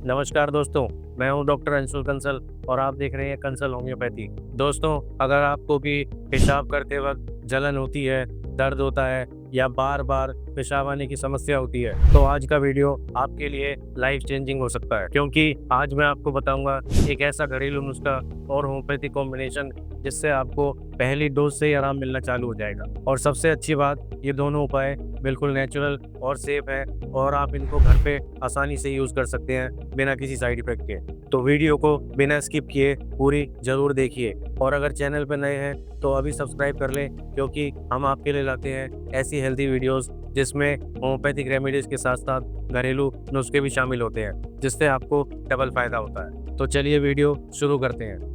नमस्कार दोस्तों, मैं हूं डॉक्टर अंशुल कंसल और आप देख रहे हैं कंसल होम्योपैथी। दोस्तों, अगर आपको भी पेशाब करते वक्त जलन होती है, दर्द होता है या बार बार पेशाब आने की समस्या होती है, तो आज का वीडियो आपके लिए लाइफ चेंजिंग हो सकता है, क्योंकि आज मैं आपको बताऊंगा एक ऐसा घरेलू नुस्खा और होम्योपैथी कॉम्बिनेशन जिससे आपको पहली डोज से ही आराम मिलना चालू हो जाएगा। और सबसे अच्छी बात, ये दोनों उपाय बिल्कुल नेचुरल और सेफ है और आप इनको घर पे आसानी से यूज़ कर सकते हैं बिना किसी साइड इफेक्ट के। तो वीडियो को बिना स्किप किए पूरी ज़रूर देखिए और अगर चैनल पर नए हैं तो अभी सब्सक्राइब कर लें, क्योंकि हम आपके लिए लाते हैं ऐसी हेल्दी वीडियोस जिसमें होम्योपैथिक रेमेडीज़ के साथ साथ घरेलू नुस्खे भी शामिल होते हैं, जिससे आपको डबल फ़ायदा होता है। तो चलिए वीडियो शुरू करते हैं।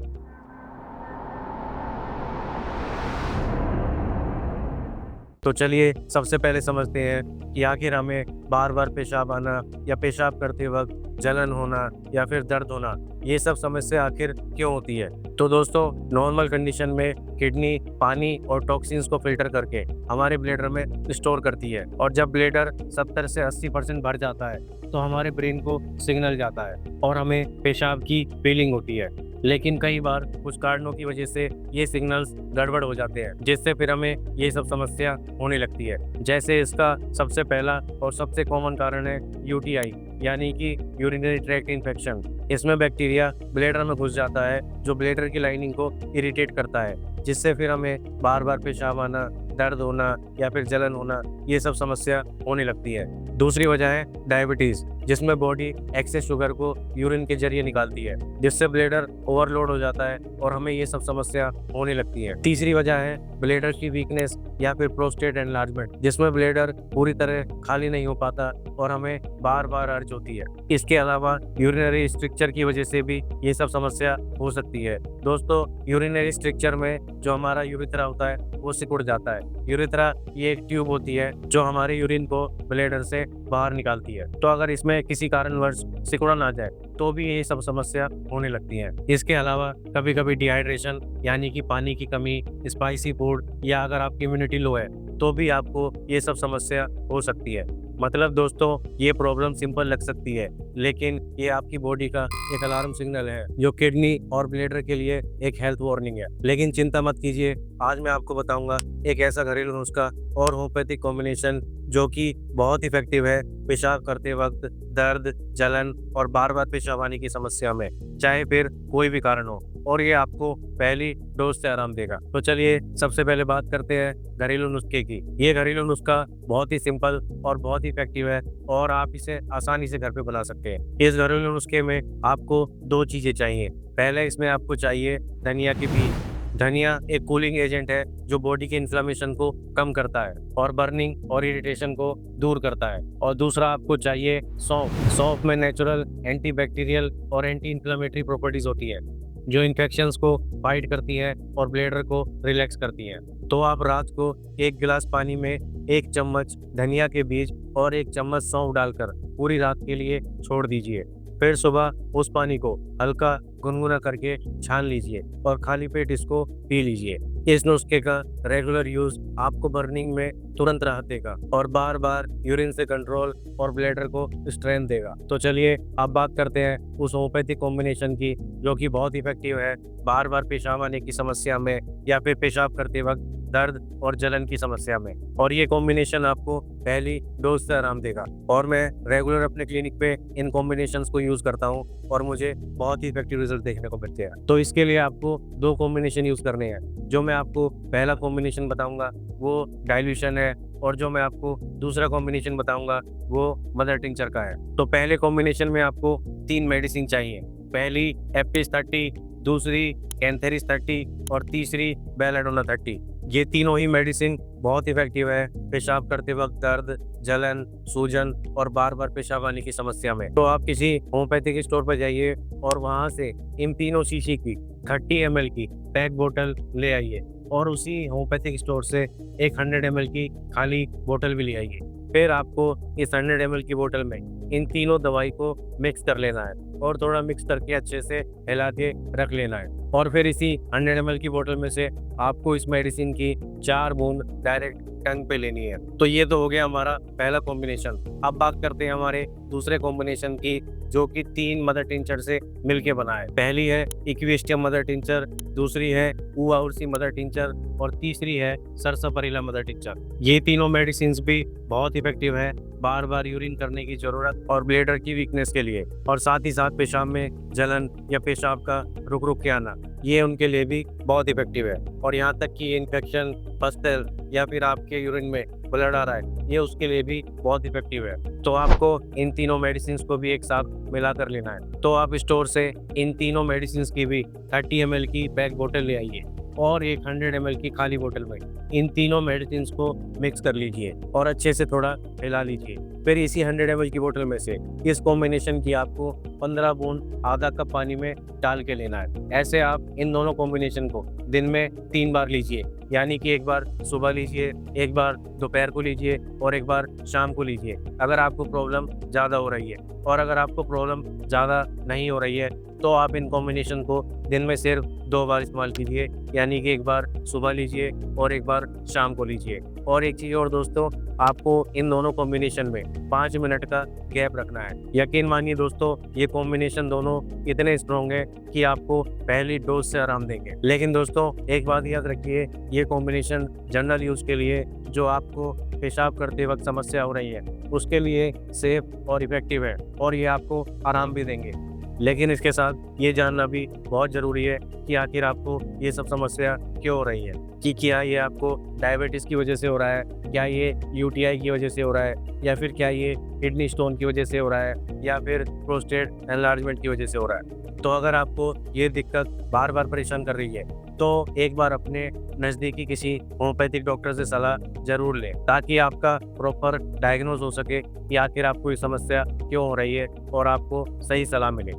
तो चलिए सबसे पहले समझते हैं कि आखिर हमें बार बार पेशाब आना या पेशाब करते वक्त जलन होना या फिर दर्द होना, ये सब समस्या आखिर क्यों होती है। तो दोस्तों, नॉर्मल कंडीशन में किडनी पानी और टॉक्सिन्स को फिल्टर करके हमारे ब्लैडर में स्टोर करती है, और जब ब्लैडर 70 से 80% भर जाता है तो हमारे ब्रेन को सिग्नल जाता है और हमें पेशाब की फीलिंग होती है। लेकिन कई बार कुछ कारणों की वजह से ये सिग्नल्स गड़बड़ हो जाते हैं, जिससे फिर हमें ये सब समस्या होने लगती है। जैसे इसका सबसे पहला और सबसे कॉमन कारण है यूटीआई, यानी कि यूरिनरी ट्रैक्ट इन्फेक्शन। इसमें बैक्टीरिया ब्लैडर में घुस जाता है जो ब्लैडर की लाइनिंग को इरिटेट करता है, जिससे फिर हमें बार बार पेशाब आना, दर्द होना या फिर जलन होना, ये सब समस्या होने लगती है। दूसरी वजह है डायबिटीज़, जिसमें बॉडी एक्सेस शुगर को यूरिन के जरिए निकालती है, जिससे ब्लैडर ओवरलोड हो जाता है और हमें ये सब समस्या होने लगती है। तीसरी वजह है ब्लैडर की वीकनेस या फिर प्रोस्टेट एनलार्जमेंट, जिसमें ब्लैडर पूरी तरह खाली नहीं हो पाता और हमें बार बार अर्ज होती है। इसके अलावा यूरिनरी स्ट्रक्चर की वजह से भी ये सब समस्या हो सकती है। दोस्तों, यूरिनरी स्ट्रक्चर में जो हमारा यूरिथ्रा होता है वो सिकुड़ जाता है। यूरिथ्रा ये एक ट्यूब होती है जो हमारे यूरिन को ब्लैडर से बाहर निकालती है। तो अगर इसमें किसी कारणवश सिकुड़ा ना जाए तो भी ये सब समस्या होने लगती है। इसके अलावा कभी कभी डिहाइड्रेशन, यानी कि पानी की कमी, स्पाइसी फूड, या अगर आपकी इम्यूनिटी लो है तो भी आपको ये सब समस्या हो सकती है। मतलब दोस्तों, ये प्रॉब्लम सिंपल लग सकती है, लेकिन ये आपकी बॉडी का एक अलार्म सिग्नल है जो किडनी और ब्लैडर के लिए एक हेल्थ वार्निंग है। लेकिन चिंता मत कीजिए, आज मैं आपको बताऊंगा एक ऐसा घरेलू नुस्खा और होम्योपैथिक कॉम्बिनेशन जो कि बहुत इफेक्टिव है पेशाब करते वक्त दर्द, जलन और बार बार पेशाब आने की समस्या में, चाहे फिर कोई भी कारण हो, और ये आपको पहली डोज से आराम देगा। तो चलिए सबसे पहले बात करते हैं घरेलू नुस्खे की। ये घरेलू नुस्खा बहुत ही सिंपल और बहुत ही इफेक्टिव है और आप इसे आसानी से घर पे बना सकते हैं। इस घरेलू नुस्खे में आपको दो चीजें चाहिए। पहले इसमें आपको चाहिए धनिया के बीज। धनिया एक कूलिंग एजेंट है जो बॉडी के इन्फ्लेमेशन को कम करता है और बर्निंग और इरिटेशन को दूर करता है। और दूसरा आपको चाहिए सौंफ। सौंफ में नेचुरल एंटीबैक्टीरियल और एंटी इन्फ्लेमेटरी प्रॉपर्टीज होती है जो इन्फेक्शंस को फाइट करती है और ब्लैडर को रिलैक्स करती है। तो आप रात को एक गिलास पानी में 1 चम्मच धनिया के बीज और 1 चम्मच सौंफ डालकर पूरी रात के लिए छोड़ दीजिए। फिर सुबह उस पानी को हल्का गुनगुना करके छान लीजिए और खाली पेट इसको पी लीजिए। इस नुस्खे का रेगुलर यूज आपको बर्निंग में तुरंत राहत देगा और बार बार यूरिन से कंट्रोल और ब्लैडर को स्ट्रेंथ देगा। तो चलिए अब बात करते हैं उस होम्योपैथिक कॉम्बिनेशन की जो कि बहुत इफेक्टिव है बार बार पेशाब आने की समस्या में या फिर पेशाब करते वक्त दर्द और जलन की समस्या में। और ये कॉम्बिनेशन आपको पहली डोज से आराम देगा और मैं रेगुलर अपने क्लिनिक पे इन कॉम्बिनेशंस को यूज करता हूँ और मुझे बहुत ही इफेक्टिव रिजल्ट देखने को मिलते हैं। तो इसके लिए आपको 2 कॉम्बिनेशन यूज करने हैं। जो मैं आपको पहला कॉम्बिनेशन बताऊंगा वो डाइल्यूशन है और जो मैं आपको दूसरा कॉम्बिनेशन बताऊंगा वो मदर टिंचर का है। तो पहले कॉम्बिनेशन में आपको 3 मेडिसिन चाहिए। पहली एपिस 30, दूसरी कैंथेरिस 30 और तीसरी बेलाडोना 30। ये तीनों ही मेडिसिन बहुत इफेक्टिव है पेशाब करते वक्त दर्द, जलन, सूजन और बार बार पेशाब आने की समस्या में। तो आप किसी होम्योपैथिक स्टोर पर जाइए और वहां से इन तीनों शीशी की 30 ml की पैक बोतल ले आइए और उसी होम्योपैथिक स्टोर से एक 100 ml की खाली बोतल भी ले आइए। फिर आपको इस 100 ml की बोतल में इन तीनों दवाई को मिक्स कर लेना है और थोड़ा मिक्स करके अच्छे से हिला के रख लेना है। और फिर इसी 100 ml की बोतल में से आपको इस मेडिसिन की 4 बूंद डायरेक्ट टंग पे लेनी है। तो ये तो हो गया हमारा पहला कॉम्बिनेशन। अब बात करते हैं हमारे दूसरे कॉम्बिनेशन की, जो कि 3 मदर टिंचर से मिलके बना है। पहली है इक्विस्टियम मदर टिंचर, दूसरी है ऊआ उर्सी मदर टिंचर और तीसरी है सरसोपरिला मदर टिंचर। ये तीनों मेडिसिन भी बहुत इफेक्टिव है बार बार यूरिन करने की जरूरत और ब्लैडर की वीकनेस के लिए, और साथ ही साथ पेशाब में जलन या पेशाब का रुक रुक के आना, ये उनके लिए भी बहुत इफेक्टिव है। और यहाँ तक कि इन्फेक्शन, पस्टल या फिर आपके यूरिन में ब्लड आ रहा है, ये उसके लिए भी बहुत इफेक्टिव है। तो आपको इन तीनों मेडिसिन को भी एक साथ मिला कर लेना है। तो आप स्टोर से इन तीनों मेडिसिन की भी 30 ml की पैक बोतल ले आइए और एक 100 ml की खाली बोतल में इन तीनों मेडिसिन को मिक्स कर लीजिए और अच्छे से थोड़ा हिला लीजिए। फिर इसी 100 ml की बोतल में से इस कॉम्बिनेशन की आपको 15 बूंद आधा कप पानी में डाल के लेना है। ऐसे आप इन दोनों कॉम्बिनेशन को दिन में 3 बार लीजिए, यानी कि एक बार सुबह लीजिए, एक बार दोपहर को लीजिए और एक बार शाम को लीजिए अगर आपको प्रॉब्लम ज़्यादा हो रही है। और अगर आपको प्रॉब्लम ज़्यादा नहीं हो रही है तो आप इन कॉम्बिनेशन को दिन में सिर्फ 2 बार इस्तेमाल कीजिए, यानी कि एक बार सुबह लीजिए और एक बार शाम को लीजिए। और एक चीज़ और दोस्तों, आपको इन दोनों कॉम्बिनेशन में 5 मिनट का गैप रखना है। यकीन मानिए दोस्तों, ये कॉम्बिनेशन दोनों इतने स्ट्रॉन्ग है कि आपको पहली डोज से आराम देंगे। लेकिन दोस्तों एक बात याद रखिए, ये कॉम्बिनेशन जनरल यूज़ के लिए, जो आपको पेशाब करते वक्त समस्या हो रही है उसके लिए सेफ और इफेक्टिव है और ये आपको आराम भी देंगे। लेकिन इसके साथ ये जानना भी बहुत ज़रूरी है कि आखिर आपको ये सब समस्या क्यों हो रही है, कि क्या ये आपको डायबिटीज़ की वजह से हो रहा है, क्या ये यूटीआई की वजह से हो रहा है, या फिर क्या ये किडनी स्टोन की वजह से हो रहा है, या फिर प्रोस्टेट एनलार्जमेंट की वजह से हो रहा है। तो अगर आपको ये दिक्कत बार बार परेशान कर रही है तो एक बार अपने नज़दीकी किसी होम्योपैथिक डॉक्टर से सलाह ज़रूर लें, ताकि आपका प्रॉपर डायग्नोज हो सके कि आखिर आपको ये समस्या क्यों हो रही है और आपको सही सलाह मिले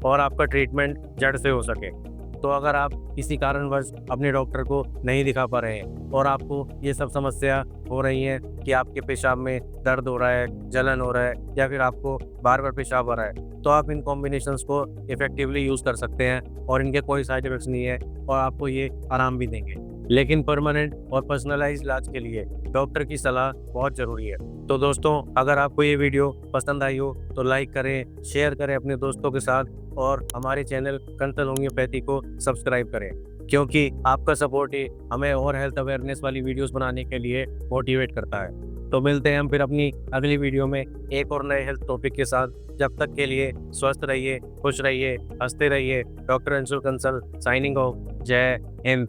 और आपका ट्रीटमेंट जड़ से हो सके। तो अगर आप किसी कारणवश अपने डॉक्टर को नहीं दिखा पा रहे हैं और आपको ये सब समस्या हो रही है कि आपके पेशाब में दर्द हो रहा है, जलन हो रहा है, या फिर आपको बार बार पेशाब आ रहा है, तो आप इन कॉम्बिनेशंस को इफ़ेक्टिवली यूज़ कर सकते हैं और इनके कोई साइड इफ़ेक्ट्स नहीं है और आपको ये आराम भी देंगे। लेकिन परमानेंट और पर्सनलाइज्ड इलाज के लिए डॉक्टर की सलाह बहुत ज़रूरी है। तो दोस्तों, अगर आपको ये वीडियो पसंद आई हो तो लाइक करें, शेयर करें अपने दोस्तों के साथ और हमारे चैनल कंसल्ट होम्योपैथी को सब्सक्राइब करें, क्योंकि आपका सपोर्ट ही हमें और हेल्थ अवेयरनेस वाली वीडियोस बनाने के लिए मोटिवेट करता है। तो मिलते हैं हम फिर अपनी अगली वीडियो में एक और नए हेल्थ टॉपिक के साथ। जब तक के लिए स्वस्थ रहिए, खुश रहिए, हंसते रहिए। Doctor Anshul Kansal signing off. जय हिंद।